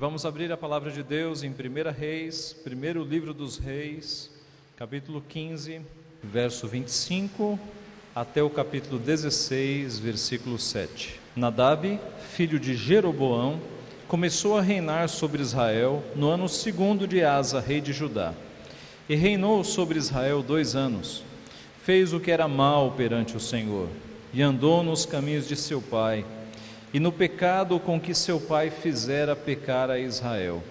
Vamos abrir a palavra de Deus em 1 Reis, primeiro livro dos Reis, capítulo 15, verso 25, até o capítulo 16, versículo 7. Nadab, filho de Jeroboão, começou a reinar sobre Israel no ano segundo de Asa, rei de Judá. E reinou sobre Israel 2 anos. Fez o que era mal perante o Senhor, e andou nos caminhos de seu pai, e no pecado com que seu pai fizera pecar a Israel.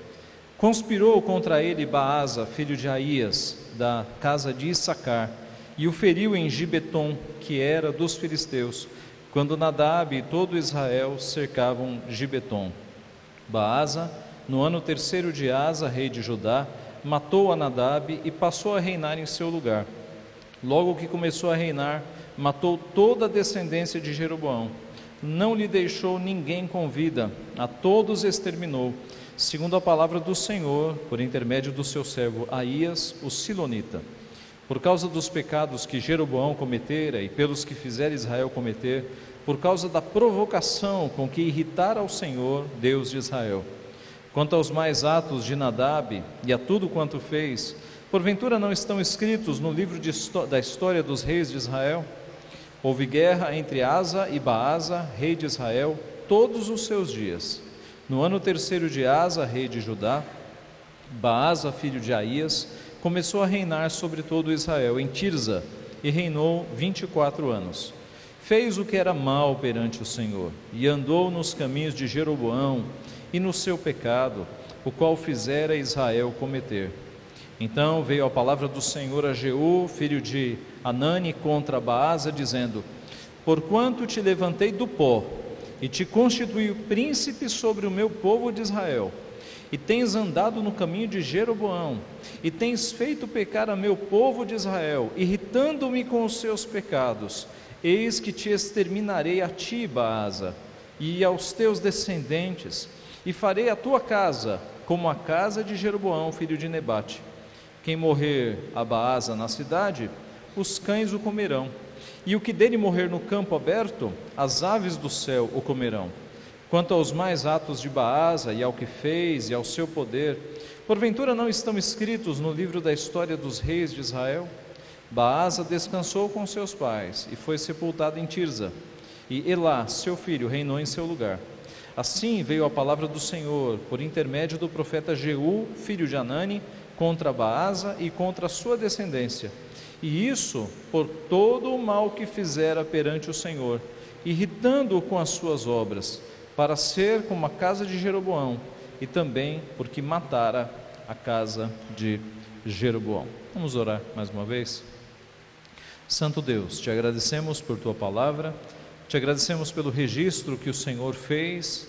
Conspirou contra ele Baasa, filho de Aías, da casa de Issacar, e o feriu em Gibeton, que era dos filisteus, quando Nadab e todo Israel cercavam Gibeton. Baasa, no ano terceiro de Asa, rei de Judá, matou a Nadab e passou a reinar em seu lugar. Logo que começou a reinar, matou toda a descendência de Jeroboão. Não lhe deixou ninguém com vida, a todos exterminou, segundo a palavra do Senhor, por intermédio do seu servo Aías, o silonita. Por causa dos pecados que Jeroboão cometera e pelos que fizera Israel cometer, por causa da provocação com que irritara ao Senhor, Deus de Israel. Quanto aos mais atos de Nadab e a tudo quanto fez, porventura não estão escritos no livro da história dos reis de Israel? Houve guerra entre Asa e Baasa, rei de Israel, todos os seus dias. No ano terceiro de Asa, rei de Judá, Baasa, filho de Aías, começou a reinar sobre todo Israel em Tirza, e reinou 24 anos. Fez o que era mal perante o Senhor, e andou nos caminhos de Jeroboão, e no seu pecado, o qual fizera Israel cometer. Então veio a palavra do Senhor a Jeú, filho de Anani, contra Baasa, dizendo: Porquanto te levantei do pó, e te constituí príncipe sobre o meu povo de Israel, e tens andado no caminho de Jeroboão, e tens feito pecar a meu povo de Israel, irritando-me com os seus pecados, eis que te exterminarei a ti, Baasa, e aos teus descendentes, e farei a tua casa como a casa de Jeroboão, filho de Nebate. Quem morrer a Baasa na cidade, os cães o comerão, e o que dele morrer no campo aberto, as aves do céu o comerão. Quanto aos mais atos de Baasa, e ao que fez, e ao seu poder, porventura não estão escritos no livro da história dos reis de Israel? Baasa descansou com seus pais, e foi sepultado em Tirza, e Elá, seu filho, reinou em seu lugar. Assim veio a palavra do Senhor, por intermédio do profeta Jeú, filho de Anani, contra Baasa e contra a sua descendência, e isso por todo o mal que fizera perante o Senhor, irritando-o com as suas obras, para ser como a casa de Jeroboão, e também porque matara a casa de Jeroboão. Vamos orar mais uma vez? Santo Deus, te agradecemos por tua palavra, te agradecemos pelo registro que o Senhor fez,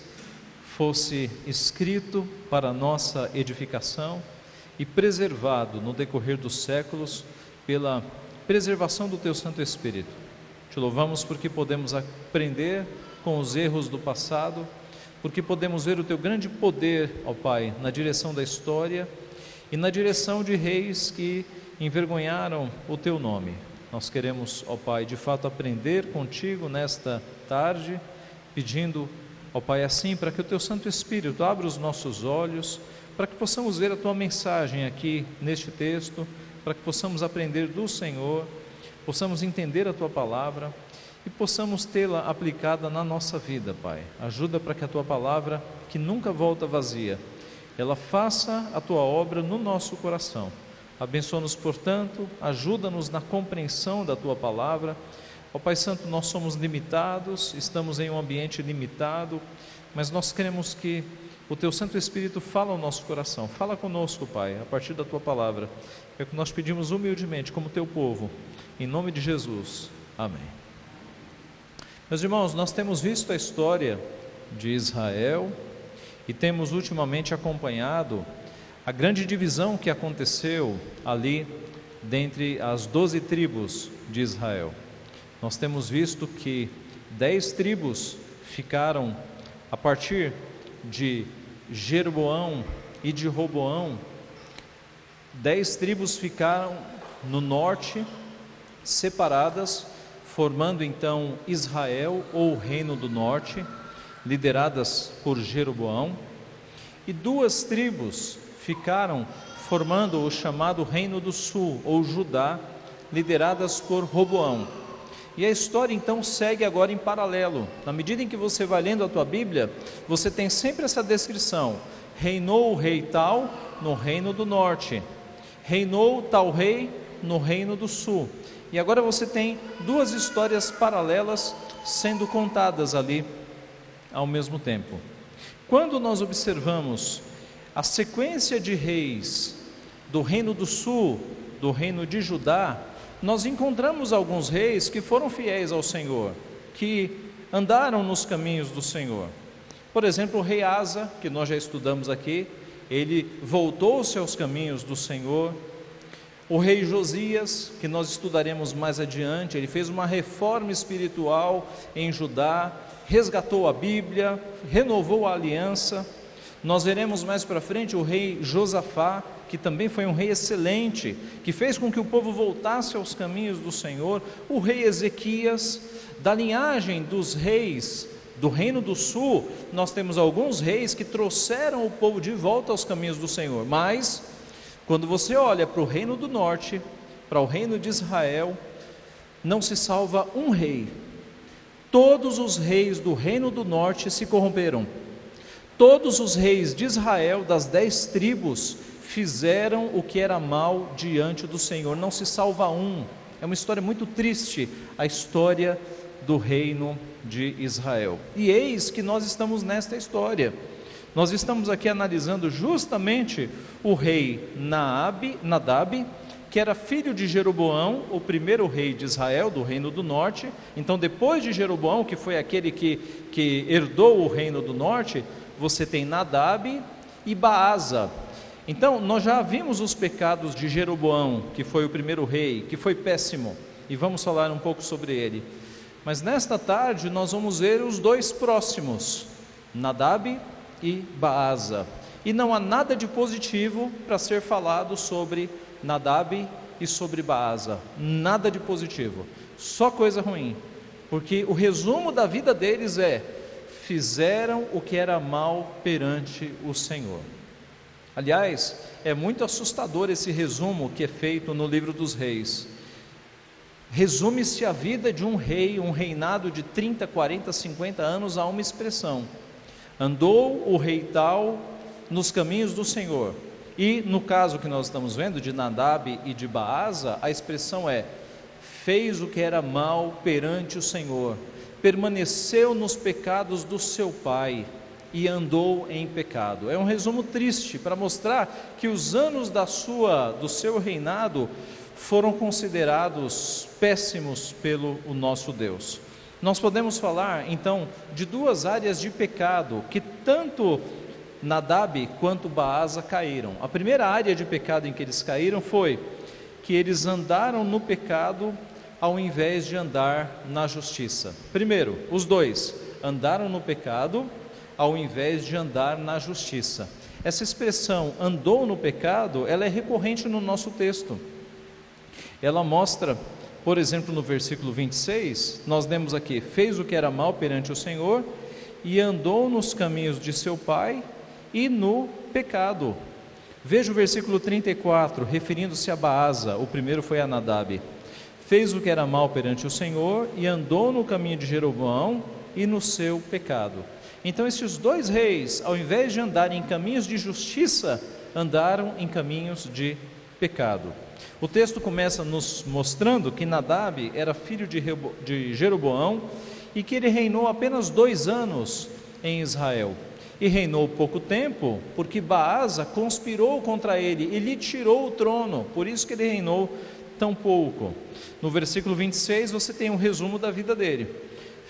fosse escrito para a nossa edificação e preservado no decorrer dos séculos pela preservação do teu Santo Espírito. Te louvamos porque podemos aprender com os erros do passado, porque podemos ver o teu grande poder, ó Pai, na direção da história e na direção de reis que envergonharam o teu nome. Nós queremos, ó Pai, de fato aprender contigo nesta tarde, pedindo, ó Pai, assim, para que o teu Santo Espírito abra os nossos olhos, para que possamos ver a tua mensagem aqui neste texto, para que possamos aprender do Senhor, possamos entender a tua palavra e possamos tê-la aplicada na nossa vida, Pai. Ajuda para que a tua palavra, que nunca volta vazia, ela faça a tua obra no nosso coração. Abençoa-nos, portanto, ajuda-nos na compreensão da tua palavra. Ó Pai Santo, nós somos limitados, estamos em um ambiente limitado, mas nós queremos que o teu Santo Espírito fala ao nosso coração. Fala conosco, Pai, a partir da tua palavra. É o que nós pedimos humildemente, como teu povo, em nome de Jesus. Amém. Meus irmãos, nós temos visto a história de Israel e temos ultimamente acompanhado a grande divisão que aconteceu ali dentre as 12 tribos de Israel. Nós temos visto que 10 tribos ficaram a partir de Jeroboão e de Roboão. 10 tribos ficaram no norte, separadas, formando então Israel, ou Reino do Norte, lideradas por Jeroboão. e 2 tribos ficaram formando o chamado Reino do Sul, ou Judá, lideradas por Roboão. E a história então segue agora em paralelo. Na medida em que você vai lendo a tua Bíblia, você tem sempre essa descrição: reinou o rei tal no reino do norte, reinou tal rei no reino do sul. E agora você tem 2 histórias paralelas sendo contadas ali ao mesmo tempo. Quando nós observamos a sequência de reis do reino do sul, do reino de Judá, nós encontramos alguns reis que foram fiéis ao Senhor, que andaram nos caminhos do Senhor. Por exemplo, o rei Asa, que nós já estudamos aqui, ele voltou-se aos caminhos do Senhor. O rei Josias, que nós estudaremos mais adiante, ele fez uma reforma espiritual em Judá, resgatou a Bíblia, renovou a aliança. Nós veremos mais para frente o rei Josafá, que também foi um rei excelente, que fez com que o povo voltasse aos caminhos do Senhor. O rei Ezequias, da linhagem dos reis do reino do sul, nós temos alguns reis que trouxeram o povo de volta aos caminhos do Senhor. Mas quando você olha para o reino do norte, para o reino de Israel, não se salva um rei. Todos os reis do reino do norte se corromperam. Todos os reis de Israel, das 10 tribos, fizeram o que era mal diante do Senhor. Não se salva um. É uma história muito triste, a história do reino de Israel. E eis que nós estamos nesta história. Nós estamos aqui analisando justamente o rei Nadab, que era filho de Jeroboão, o primeiro rei de Israel, do reino do norte. Então, depois de Jeroboão, que foi aquele que herdou o reino do norte, você tem Nadab e Baasa. Então, nós já vimos os pecados de Jeroboão, que foi o primeiro rei, que foi péssimo, e vamos falar um pouco sobre ele. Mas nesta tarde nós vamos ver os 2 próximos, Nadab e Baasa. E não há nada de positivo para ser falado sobre Nadab e sobre Baasa. Nada de positivo, só coisa ruim. Porque o resumo da vida deles é: fizeram o que era mal perante o Senhor. Aliás, é muito assustador esse resumo que é feito no livro dos reis. Resume-se a vida de um rei, um reinado de 30, 40, 50 anos a uma expressão: andou o rei tal nos caminhos do Senhor. E no caso que nós estamos vendo de Nadab e de Baasa, a expressão é: fez o que era mal perante o Senhor, permaneceu nos pecados do seu pai e andou em pecado. É um resumo triste para mostrar que os anos do seu reinado foram considerados péssimos pelo nosso Deus. Nós podemos falar então de 2 áreas de pecado que tanto Nadab quanto Baasa caíram. A primeira área de pecado em que eles caíram foi que eles andaram no pecado ao invés de andar na justiça. Primeiro, os 2 andaram no pecado ao invés de andar na justiça. Essa expressão andou no pecado, ela é recorrente no nosso texto. Ela mostra, por exemplo, no versículo 26, nós lemos aqui: fez o que era mal perante o Senhor e andou nos caminhos de seu pai e no pecado. Veja o versículo 34, referindo-se a Baasa. O primeiro foi a Nadab. Fez o que era mal perante o Senhor e andou no caminho de Jeroboão e no seu pecado. Então esses 2 reis, ao invés de andarem em caminhos de justiça, andaram em caminhos de pecado. O texto começa nos mostrando que Nadab era filho de Jeroboão e que ele reinou apenas 2 anos em Israel. E reinou pouco tempo, porque Baasa conspirou contra ele e lhe tirou o trono, por isso que ele reinou tão pouco. No versículo 26 você tem um resumo da vida dele: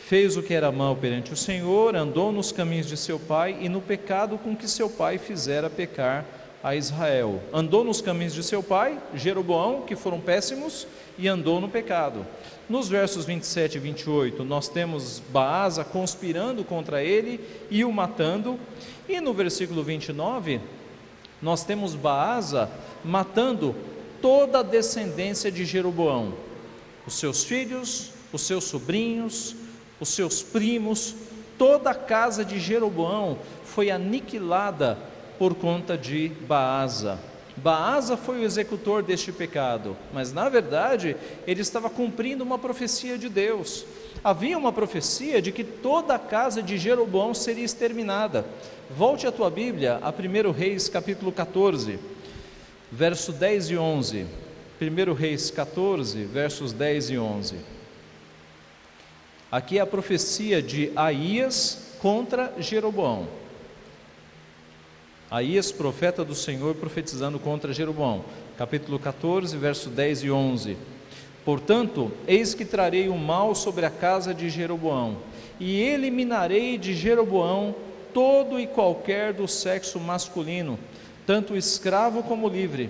fez o que era mal perante o Senhor, andou nos caminhos de seu pai e no pecado com que seu pai fizera pecar a Israel. Andou nos caminhos de seu pai, Jeroboão, que foram péssimos, e andou no pecado. Nos versos 27 e 28, nós temos Baasa conspirando contra ele e o matando. E no versículo 29, nós temos Baasa matando toda a descendência de Jeroboão. Os seus filhos, os seus sobrinhos, os seus primos, toda a casa de Jeroboão foi aniquilada por conta de Baasa. Baasa foi o executor deste pecado, mas na verdade ele estava cumprindo uma profecia de Deus. Havia uma profecia de que toda a casa de Jeroboão seria exterminada. Volte a tua Bíblia a 1 Reis capítulo 14, verso 10 e 11. 1 Reis 14, versos 10 e 11. Aqui é a profecia de Aías contra Jeroboão. Aías, profeta do Senhor, profetizando contra Jeroboão. Capítulo 14, verso 10 e 11. Portanto, eis que trarei o mal sobre a casa de Jeroboão, e eliminarei de Jeroboão todo e qualquer do sexo masculino, tanto escravo como livre,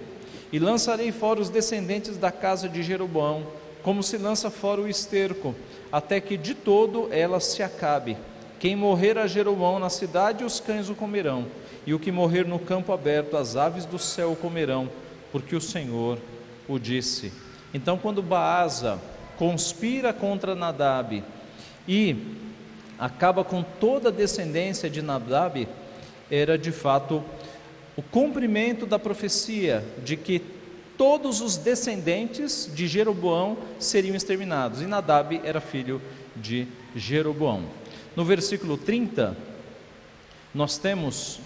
e lançarei fora os descendentes da casa de Jeroboão, como se lança fora o esterco, até que de todo ela se acabe. Quem morrer a Jeroboão na cidade, os cães o comerão, e o que morrer no campo aberto, as aves do céu o comerão, porque o Senhor o disse. Então, quando Baasa conspira contra Nadab e acaba com toda a descendência de Nadab, era de fato o cumprimento da profecia de que todos os descendentes de Jeroboão seriam exterminados, e Nadab era filho de Jeroboão. No versículo 30, nós temos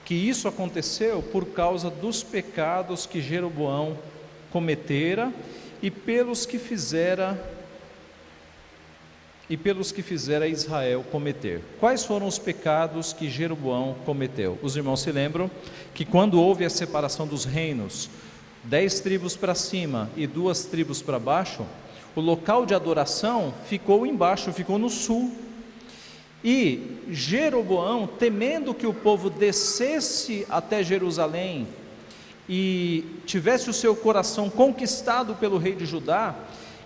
que isso aconteceu por causa dos pecados que Jeroboão cometera e pelos que fizera Israel cometer. Quais foram os pecados que Jeroboão cometeu? Os irmãos se lembram que quando houve a separação dos reinos, 10 tribos para cima e 2 tribos para baixo, o local de adoração ficou embaixo, ficou no sul. E Jeroboão, temendo que o povo descesse até Jerusalém e tivesse o seu coração conquistado pelo rei de Judá,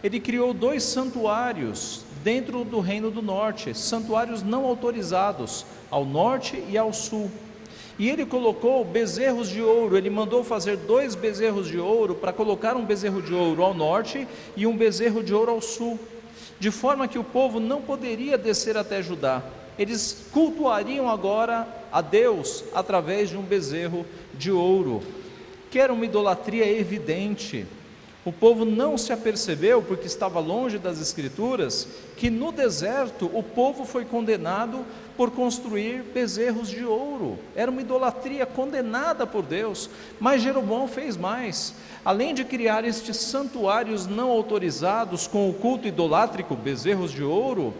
ele criou 2 santuários dentro do reino do norte, santuários não autorizados, ao norte e ao sul. E ele colocou bezerros de ouro, ele mandou fazer 2 bezerros de ouro, para colocar um bezerro de ouro ao norte e um bezerro de ouro ao sul, de forma que o povo não poderia descer até Judá. Eles cultuariam agora a Deus através de um bezerro de ouro, que era uma idolatria evidente. O povo não se apercebeu, porque estava longe das Escrituras, que no deserto o povo foi condenado por construir bezerros de ouro. Era uma idolatria condenada por Deus. Mas Jeroboão fez mais. Além de criar estes santuários não autorizados com o culto idolátrico, bezerros de ouro,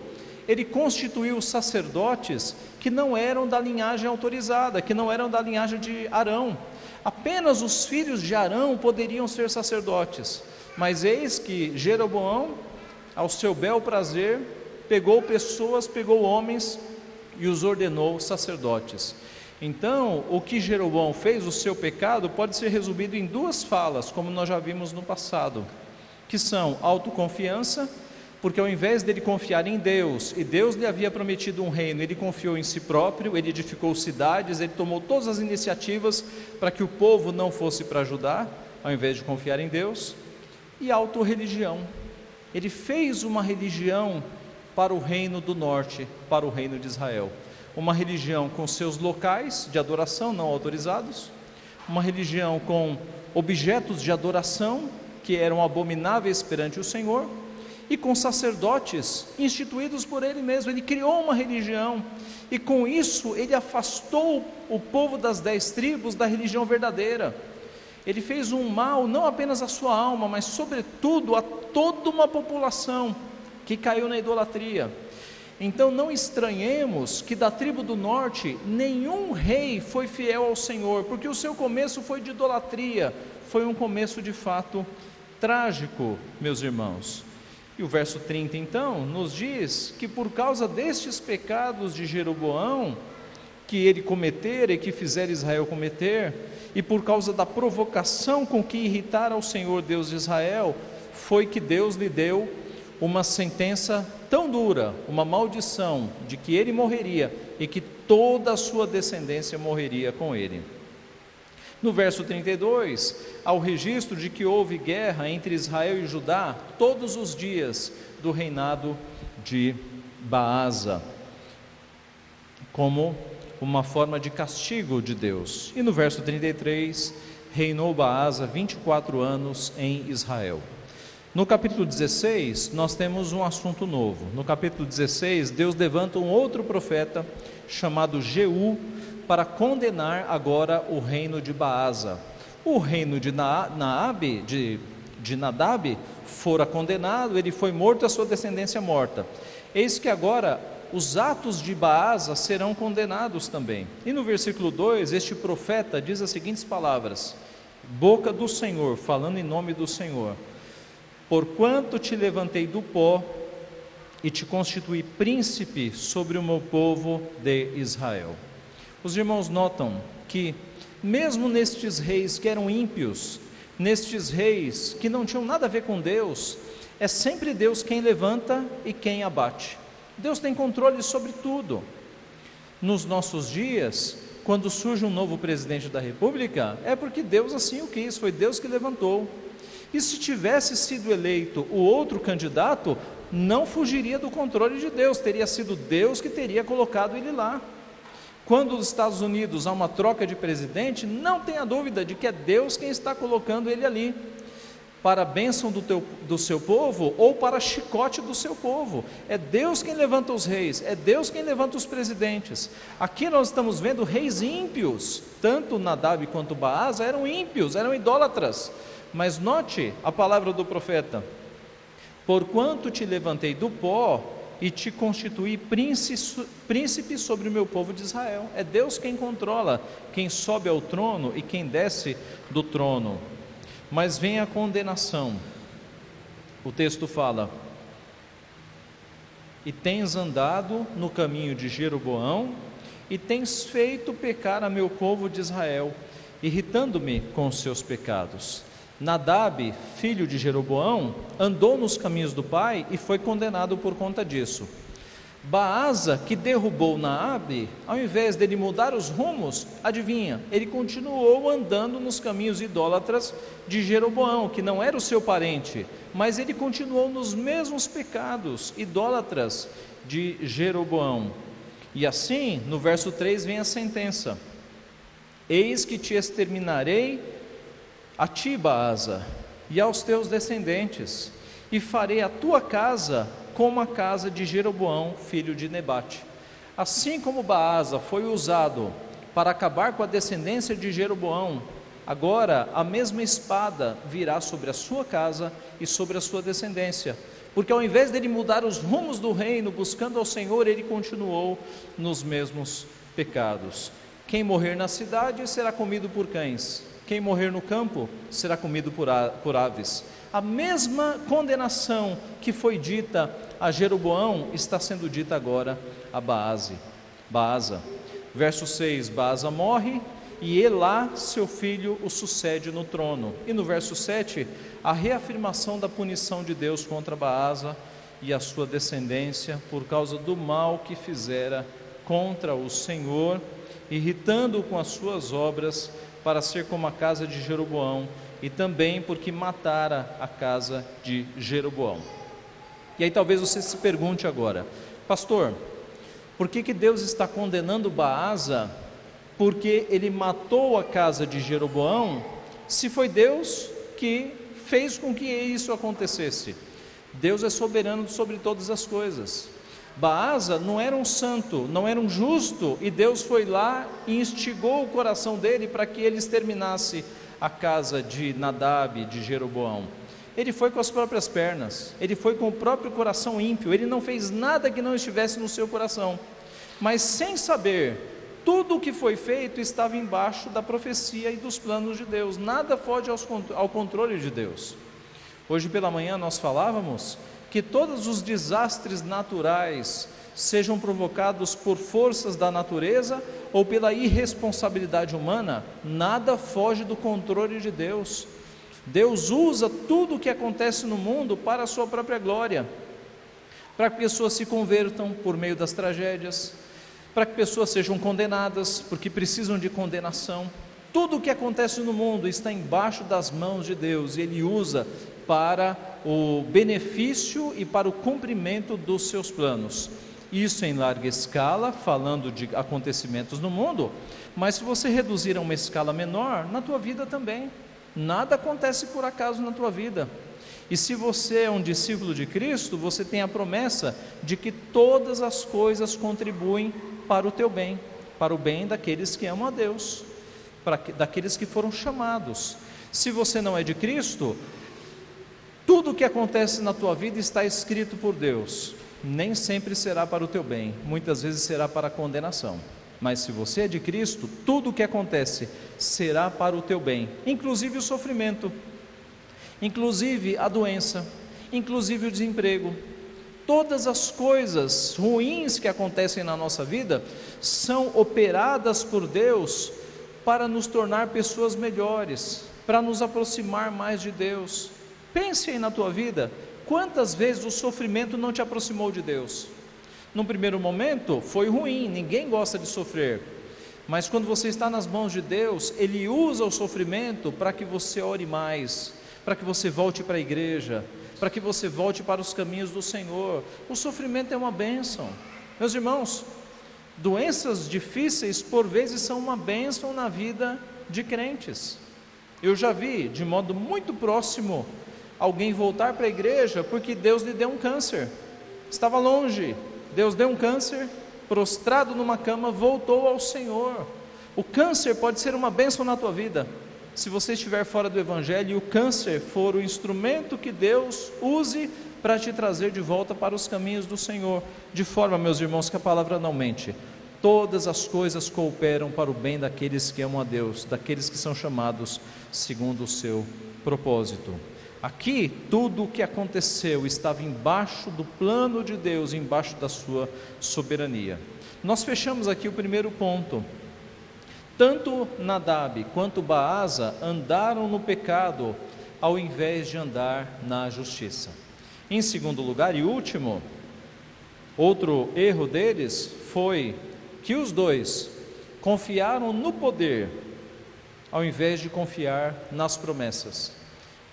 ele constituiu sacerdotes que não eram da linhagem autorizada, que não eram da linhagem de Arão. Apenas os filhos de Arão poderiam ser sacerdotes. Mas eis que Jeroboão, ao seu bel prazer, pegou pessoas, pegou homens e os ordenou sacerdotes. Então, o que Jeroboão fez, o seu pecado, pode ser resumido em 2 falas, como nós já vimos no passado, que são autoconfiança, porque ao invés dele confiar em Deus, e Deus lhe havia prometido um reino, ele confiou em si próprio, ele edificou cidades, ele tomou todas as iniciativas para que o povo não fosse para Judá, ao invés de confiar em Deus. E autorreligião, ele fez uma religião para o reino do norte, para o reino de Israel, uma religião com seus locais de adoração não autorizados, uma religião com objetos de adoração que eram abomináveis perante o Senhor, e com sacerdotes instituídos por ele mesmo. Ele criou uma religião, e com isso ele afastou o povo das 10 tribos da religião verdadeira. Ele fez um mal não apenas à sua alma, mas sobretudo a toda uma população que caiu na idolatria. Então não estranhemos que da tribo do norte nenhum rei foi fiel ao Senhor, porque o seu começo foi de idolatria, foi um começo de fato trágico, meus irmãos. E o verso 30 então nos diz que por causa destes pecados de Jeroboão, que ele cometera e que fizera Israel cometer, e por causa da provocação com que irritara ao Senhor Deus de Israel, foi que Deus lhe deu uma sentença tão dura, uma maldição, de que ele morreria e que toda a sua descendência morreria com ele. No verso 32, há o registro de que houve guerra entre Israel e Judá todos os dias do reinado de Baasa, como uma forma de castigo de Deus. E no verso 33, reinou Baasa 24 anos em Israel. No capítulo 16, nós temos um assunto novo. No capítulo 16, Deus levanta um outro profeta chamado Jeú para condenar agora o reino de Baasa. O reino de Nadab fora condenado, ele foi morto, a sua descendência morta. Eis que agora os atos de Baasa serão condenados também. E no versículo 2, este profeta diz as seguintes palavras: boca do Senhor, falando em nome do Senhor: porquanto te levantei do pó e te constituí príncipe sobre o meu povo de Israel. Os irmãos notam que mesmo nestes reis que eram ímpios, nestes reis que não tinham nada a ver com Deus, é sempre Deus quem levanta e quem abate. Deus tem controle sobre tudo. Nos nossos dias, quando surge um novo presidente da República, é porque Deus assim o quis, foi Deus que levantou. E se tivesse sido eleito o outro candidato, não fugiria do controle de Deus, teria sido Deus que teria colocado ele lá. Quando nos Estados Unidos há uma troca de presidente, não tenha dúvida de que é Deus quem está colocando ele ali, para a bênção do seu povo ou para chicote do seu povo. É Deus quem levanta os reis, é Deus quem levanta os presidentes. Aqui nós estamos vendo reis ímpios, tanto Nadab quanto Baasa eram ímpios, eram idólatras. Mas note a palavra do profeta: porquanto te levantei do pó e te constituí príncipe sobre o meu povo de Israel. É Deus quem controla, quem sobe ao trono e quem desce do trono. Mas vem a condenação. O texto fala: e tens andado no caminho de Jeroboão, e tens feito pecar a meu povo de Israel, irritando-me com os seus pecados. Nadab, filho de Jeroboão, andou nos caminhos do pai e foi condenado por conta disso. Baasa, que derrubou Naabe, ao invés dele mudar os rumos, adivinha, ele continuou andando nos caminhos idólatras de Jeroboão, que não era o seu parente, mas ele continuou nos mesmos pecados idólatras de Jeroboão. E assim, no verso 3 vem a sentença: eis que te exterminarei a ti, Baasa, e aos teus descendentes, e farei a tua casa como a casa de Jeroboão, filho de Nebate. Assim como Baasa foi usado para acabar com a descendência de Jeroboão, agora a mesma espada virá sobre a sua casa e sobre a sua descendência, porque ao invés dele mudar os rumos do reino, buscando ao Senhor, ele continuou nos mesmos pecados. Quem morrer na cidade será comido por cães, quem morrer no campo será comido por aves. A mesma condenação que foi dita a Jeroboão está sendo dita agora a Baasa. Verso 6, Baasa morre e Elá, seu filho, o sucede no trono. E no verso 7, a reafirmação da punição de Deus contra Baasa e a sua descendência por causa do mal que fizera contra o Senhor, irritando-o com as suas obras, para ser como a casa de Jeroboão, e também porque matara a casa de Jeroboão. E aí talvez você se pergunte agora: pastor, por que Deus está condenando Baasa porque ele matou a casa de Jeroboão, se foi Deus que fez com que isso acontecesse? Deus é soberano sobre todas as coisas. Baasa não era um santo, não era um justo, e Deus foi lá e instigou o coração dele para que ele exterminasse a casa de Nadab, de Jeroboão. Ele foi com as próprias pernas, ele foi com o próprio coração ímpio, ele não fez nada que não estivesse no seu coração, mas sem saber, tudo o que foi feito estava embaixo da profecia e dos planos de Deus, nada foge ao controle de Deus. Hoje pela manhã nós falávamos que todos os desastres naturais, sejam provocados por forças da natureza ou pela irresponsabilidade humana, nada foge do controle de Deus. Deus usa tudo o que acontece no mundo para a sua própria glória, para que pessoas se convertam por meio das tragédias, para que pessoas sejam condenadas porque precisam de condenação. Tudo o que acontece no mundo está embaixo das mãos de Deus, e Ele usa para o benefício e para o cumprimento dos seus planos. Isso em larga escala, falando de acontecimentos no mundo, mas se você reduzir a uma escala menor, na tua vida também. Nada acontece por acaso na tua vida. E se você é um discípulo de Cristo, você tem a promessa de que todas as coisas contribuem para o teu bem, para o bem daqueles que amam a Deus, daqueles que foram chamados. Se você não é de Cristo, tudo o que acontece na tua vida está escrito por Deus. Nem sempre será para o teu bem, muitas vezes será para a condenação. Mas se você é de Cristo, tudo o que acontece será para o teu bem, inclusive o sofrimento, inclusive a doença, inclusive o desemprego. Todas as coisas ruins que acontecem na nossa vida são operadas por Deus para nos tornar pessoas melhores, para nos aproximar mais de Deus. Pense aí na tua vida, quantas vezes o sofrimento não te aproximou de Deus? Num primeiro momento foi ruim, ninguém gosta de sofrer, mas quando você está nas mãos de Deus, Ele usa o sofrimento para que você ore mais, para que você volte para a igreja, para que você volte para os caminhos do Senhor. O sofrimento é uma bênção, meus irmãos. Doenças difíceis por vezes são uma bênção na vida de crentes. Eu já vi de modo muito próximo alguém voltar para a igreja porque Deus lhe deu um câncer, estava longe, Deus deu um câncer, prostrado numa cama, voltou ao Senhor. O câncer pode ser uma bênção na tua vida, se você estiver fora do Evangelho e o câncer for o instrumento que Deus use para te trazer de volta para os caminhos do Senhor, de forma, meus irmãos, que a palavra não mente. Todas as coisas cooperam para o bem daqueles que amam a Deus, daqueles que são chamados segundo o seu propósito. Aqui, tudo o que aconteceu estava embaixo do plano de Deus, embaixo da sua soberania. Nós fechamos aqui o primeiro ponto. Tanto Nadab quanto Baasa andaram no pecado, ao invés de andar na justiça. Em segundo lugar e último, outro erro deles foi que os dois confiaram no poder, ao invés de confiar nas promessas.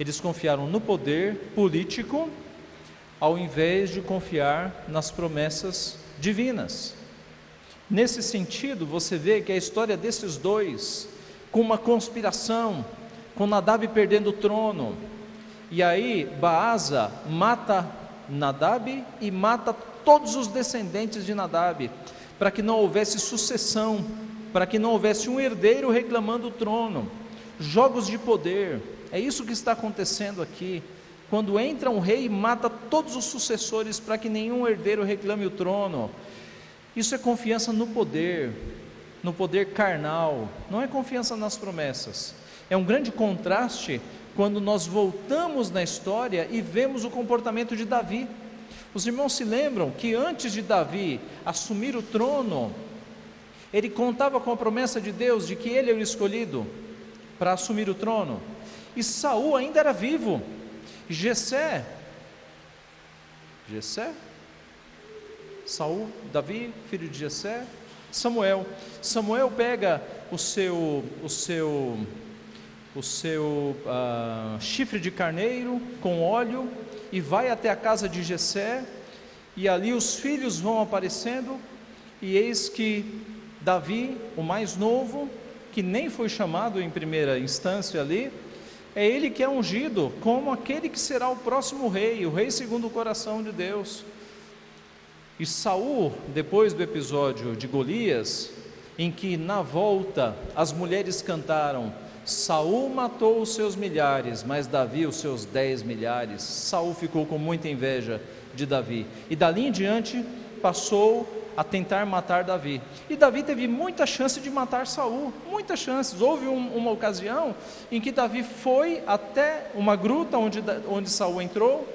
Eles confiaram no poder político, ao invés de confiar nas promessas divinas. Nesse sentido, você vê que a história desses dois, com uma conspiração, com Nadab perdendo o trono, e aí Baasa mata Nadab e mata todos os descendentes de Nadab, para que não houvesse sucessão, para que não houvesse um herdeiro reclamando o trono. Jogos de poder. É isso que está acontecendo aqui. Quando entra um rei e mata todos os sucessores para que nenhum herdeiro reclame o trono. Isso é confiança no poder carnal, não é confiança nas promessas. É um grande contraste quando nós voltamos na história e vemos o comportamento de Davi. Os irmãos se lembram que antes de Davi assumir o trono, ele contava com a promessa de Deus de que ele era o escolhido para assumir o trono. E Saul ainda era vivo. Saul, Davi, filho de Jessé, Samuel pega o seu chifre de carneiro com óleo e vai até a casa de Jessé, e ali os filhos vão aparecendo, e eis que Davi, o mais novo, que nem foi chamado em primeira instância ali, é ele que é ungido como aquele que será o próximo rei, o rei segundo o coração de Deus. E Saul, depois do episódio de Golias, em que na volta as mulheres cantaram: Saul matou os seus milhares, mas Davi os seus 10 milhares. Saul ficou com muita inveja de Davi, e dali em diante passou a tentar matar Davi. E Davi teve muita chance de matar Saul, muitas chances. Houve uma ocasião em que Davi foi até uma gruta onde Saul entrou,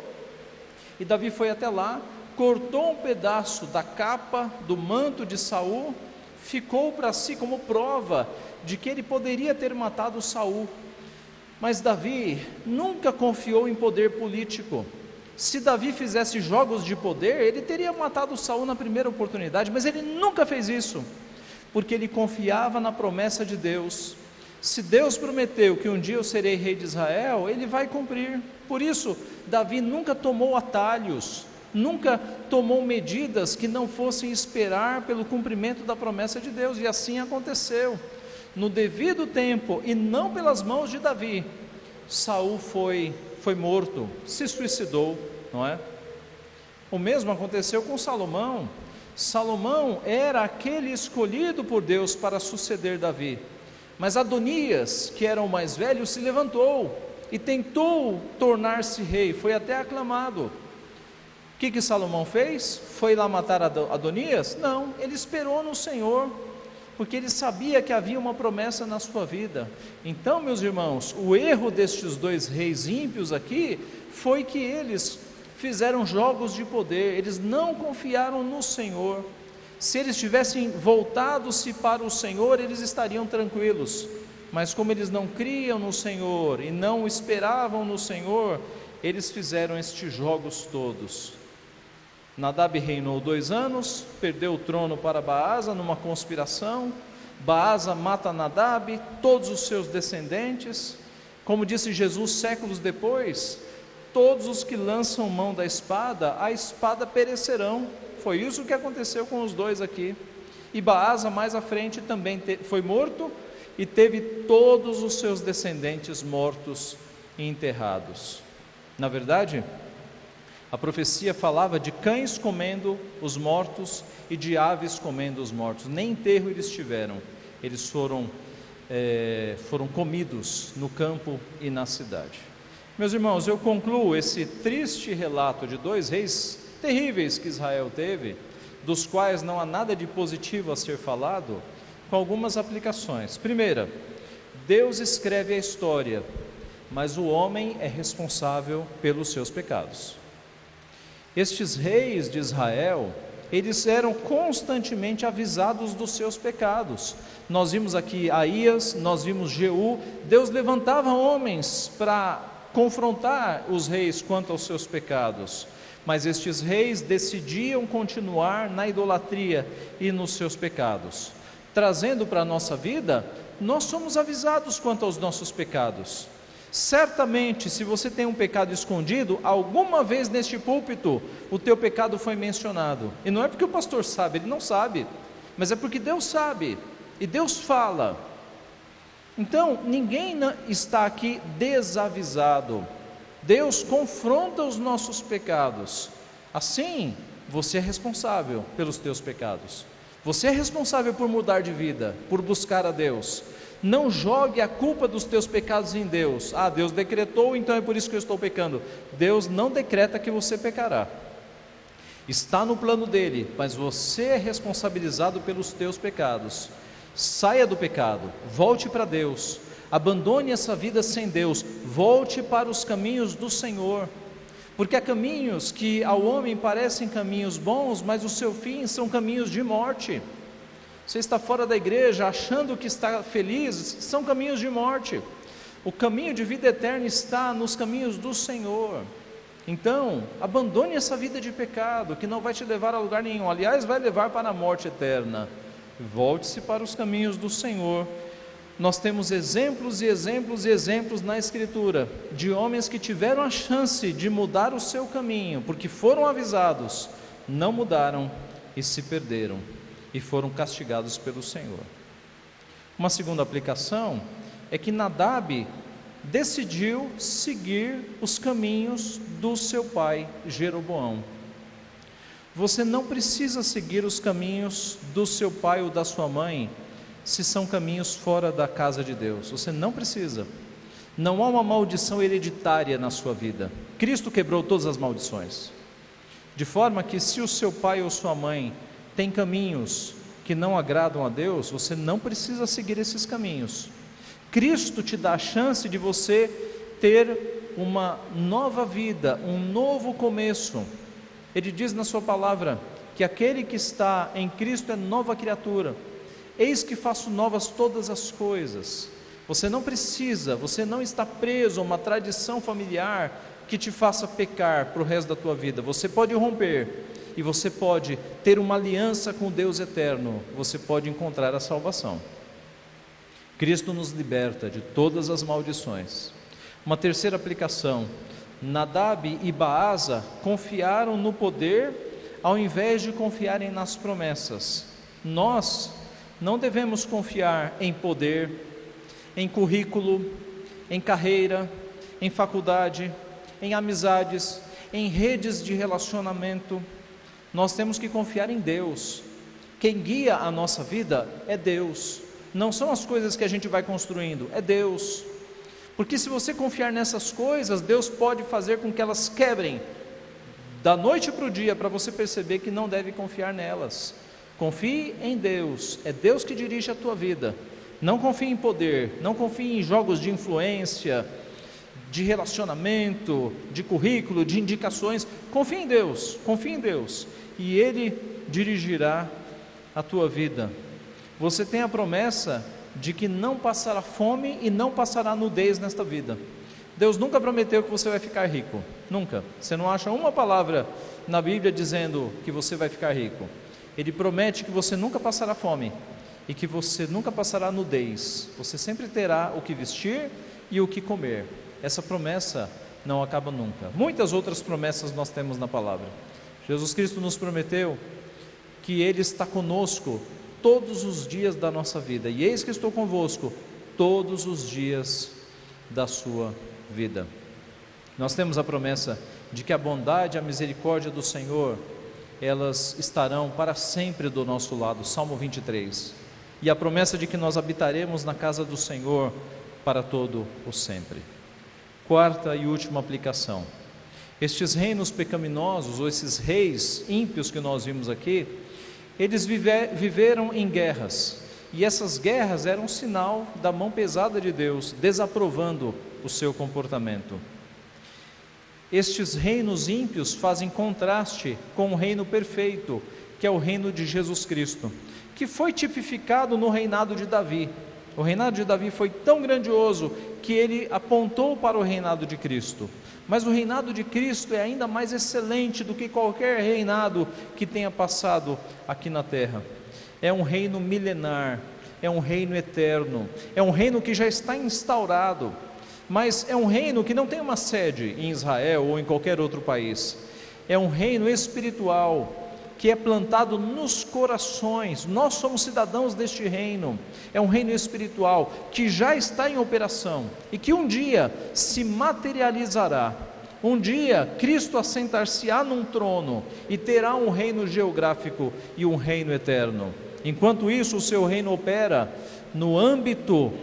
e Davi foi até lá, cortou um pedaço da capa do manto de Saul, ficou para si como prova de que ele poderia ter matado Saul. Mas Davi nunca confiou em poder político. Se Davi fizesse jogos de poder, ele teria matado Saul na primeira oportunidade, mas ele nunca fez isso, porque ele confiava na promessa de Deus. Se Deus prometeu que um dia eu serei rei de Israel, ele vai cumprir. Por isso, Davi nunca tomou atalhos nunca tomou medidas que não fossem esperar pelo cumprimento da promessa de Deus, e assim aconteceu. No devido tempo, e não pelas mãos de Davi, Saul foi morto, se suicidou, não é? O mesmo aconteceu com Salomão. Salomão era aquele escolhido por Deus para suceder Davi, mas Adonias, que era o mais velho, se levantou e tentou tornar-se rei, foi até aclamado. O que Salomão fez? Foi lá matar Adonias? Não, ele esperou no Senhor, porque ele sabia que havia uma promessa na sua vida. Então, meus irmãos, o erro destes dois reis ímpios aqui foi que eles fizeram jogos de poder, eles não confiaram no Senhor. Se eles tivessem voltado-se para o Senhor, eles estariam tranquilos, mas como eles não criam no Senhor e não esperavam no Senhor, eles fizeram estes jogos todos. Nadab reinou 2 anos, perdeu o trono para Baasa numa conspiração. Baasa mata Nadab, todos os seus descendentes. Como disse Jesus séculos depois, todos os que lançam mão da espada, a espada perecerão. Foi isso que aconteceu com os dois aqui. E Baasa mais à frente também foi morto e teve todos os seus descendentes mortos e enterrados. Na verdade, a profecia falava de cães comendo os mortos e de aves comendo os mortos. Nem enterro eles tiveram, eles foram comidos no campo e na cidade. Meus irmãos, eu concluo esse triste relato de 2 reis terríveis que Israel teve, dos quais não há nada de positivo a ser falado, com algumas aplicações. Primeira, Deus escreve a história, mas o homem é responsável pelos seus pecados. Estes reis de Israel, eles eram constantemente avisados dos seus pecados. Nós vimos aqui Aías, nós vimos Jeú. Deus levantava homens para confrontar os reis quanto aos seus pecados, mas estes reis decidiam continuar na idolatria e nos seus pecados. Trazendo para a nossa vida, nós somos avisados quanto aos nossos pecados. Certamente, se você tem um pecado escondido, alguma vez neste púlpito o teu pecado foi mencionado, e não é porque o pastor sabe, ele não sabe, mas é porque Deus sabe, e Deus fala. Então, ninguém está aqui desavisado. Deus confronta os nossos pecados. Assim, você é responsável pelos teus pecados, você é responsável por mudar de vida, por buscar a Deus. Não jogue a culpa dos teus pecados em Deus. Deus decretou, então é por isso que eu estou pecando. Deus não decreta que você pecará. Está no plano dele, mas você é responsabilizado pelos teus pecados. Saia do pecado, volte para Deus, abandone essa vida sem Deus, volte para os caminhos do Senhor, porque há caminhos que ao homem parecem caminhos bons, mas o seu fim são caminhos de morte. Você está fora da igreja achando que está feliz, são caminhos de morte. O caminho de vida eterna está nos caminhos do Senhor. Então, abandone essa vida de pecado, que não vai te levar a lugar nenhum, aliás, vai levar para a morte eterna. Volte-se para os caminhos do Senhor. Nós temos exemplos e exemplos e exemplos na Escritura, de homens que tiveram a chance de mudar o seu caminho, porque foram avisados, não mudaram e se perderam, e foram castigados pelo Senhor. Uma segunda aplicação é que Nadab decidiu seguir os caminhos do seu pai Jeroboão. Você não precisa seguir os caminhos do seu pai ou da sua mãe, se são caminhos fora da casa de Deus. Você não precisa. Não há uma maldição hereditária na sua vida. Cristo quebrou todas as maldições, de forma que se o seu pai ou sua mãe tem caminhos que não agradam a Deus, você não precisa seguir esses caminhos. Cristo te dá a chance de você ter uma nova vida, um novo começo. Ele diz na sua palavra que aquele que está em Cristo é nova criatura. Eis que faço novas todas as coisas. Você não precisa, você não está preso a uma tradição familiar que te faça pecar para o resto da tua vida. Você pode romper e você pode ter uma aliança com Deus eterno. Você pode encontrar a salvação. Cristo nos liberta de todas as maldições. Uma terceira aplicação: Nadab e Baasa confiaram no poder ao invés de confiarem nas promessas. Nós não devemos confiar em poder, em currículo, em carreira, em faculdade, em amizades, em redes de relacionamento. Nós temos que confiar em Deus. Quem guia a nossa vida é Deus. Não são as coisas que a gente vai construindo, é Deus. Porque se você confiar nessas coisas, Deus pode fazer com que elas quebrem da noite para o dia, para você perceber que não deve confiar nelas. Confie em Deus, é Deus que dirige a tua vida. Não confie em poder, não confie em jogos de influência, de relacionamento, de currículo, de indicações. Confie em Deus, e Ele dirigirá a tua vida. Você tem a promessa de que não passará fome e não passará nudez nesta vida. Deus nunca prometeu que você vai ficar rico, nunca. Você não acha uma palavra na Bíblia dizendo que você vai ficar rico. Ele promete que você nunca passará fome e que você nunca passará nudez. Você sempre terá o que vestir e o que comer. Essa promessa não acaba nunca. Muitas outras promessas nós temos na palavra. Jesus Cristo nos prometeu que Ele está conosco todos os dias da nossa vida, e eis que estou convosco todos os dias da sua vida. Nós temos a promessa de que a bondade e a misericórdia do Senhor, elas estarão para sempre do nosso lado, Salmo 23, e a promessa de que nós habitaremos na casa do Senhor para todo o sempre. Quarta e última aplicação: estes reinos pecaminosos, ou esses reis ímpios que nós vimos aqui, eles viveram em guerras, e essas guerras eram um sinal da mão pesada de Deus, desaprovando o seu comportamento. Estes reinos ímpios fazem contraste com o reino perfeito, que é o reino de Jesus Cristo, que foi tipificado no reinado de Davi. O reinado de Davi foi tão grandioso que ele apontou para o reinado de Cristo. Mas o reinado de Cristo é ainda mais excelente do que qualquer reinado que tenha passado aqui na terra. É um reino milenar, é um reino eterno, é um reino que já está instaurado, mas é um reino que não tem uma sede em Israel ou em qualquer outro país. É um reino espiritual que é plantado nos corações. Nós somos cidadãos deste reino. É um reino espiritual que já está em operação e que um dia se materializará. Um dia Cristo assentar-se-á num trono e terá um reino geográfico e um reino eterno. Enquanto isso, o seu reino opera no âmbito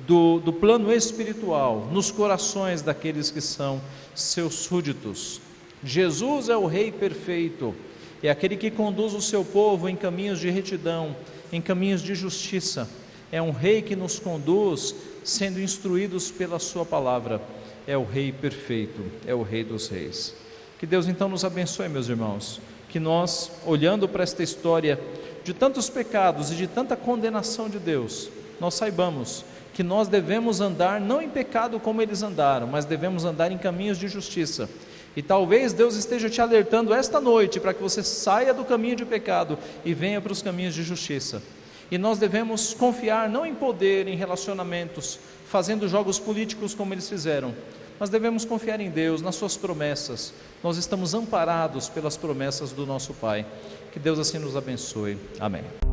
do plano espiritual, nos corações daqueles que são seus súditos. Jesus é o Rei perfeito, é aquele que conduz o seu povo em caminhos de retidão, em caminhos de justiça. É um Rei que nos conduz sendo instruídos pela sua palavra. É o Rei perfeito, é o Rei dos reis. Que Deus então nos abençoe, meus irmãos, que nós, olhando para esta história de tantos pecados e de tanta condenação de Deus, nós saibamos que nós devemos andar não em pecado como eles andaram, mas devemos andar em caminhos de justiça. E talvez Deus esteja te alertando esta noite para que você saia do caminho de pecado e venha para os caminhos de justiça. E nós devemos confiar não em poder, em relacionamentos, fazendo jogos políticos como eles fizeram, mas devemos confiar em Deus, nas suas promessas. Nós estamos amparados pelas promessas do nosso Pai. Que Deus assim nos abençoe. Amém.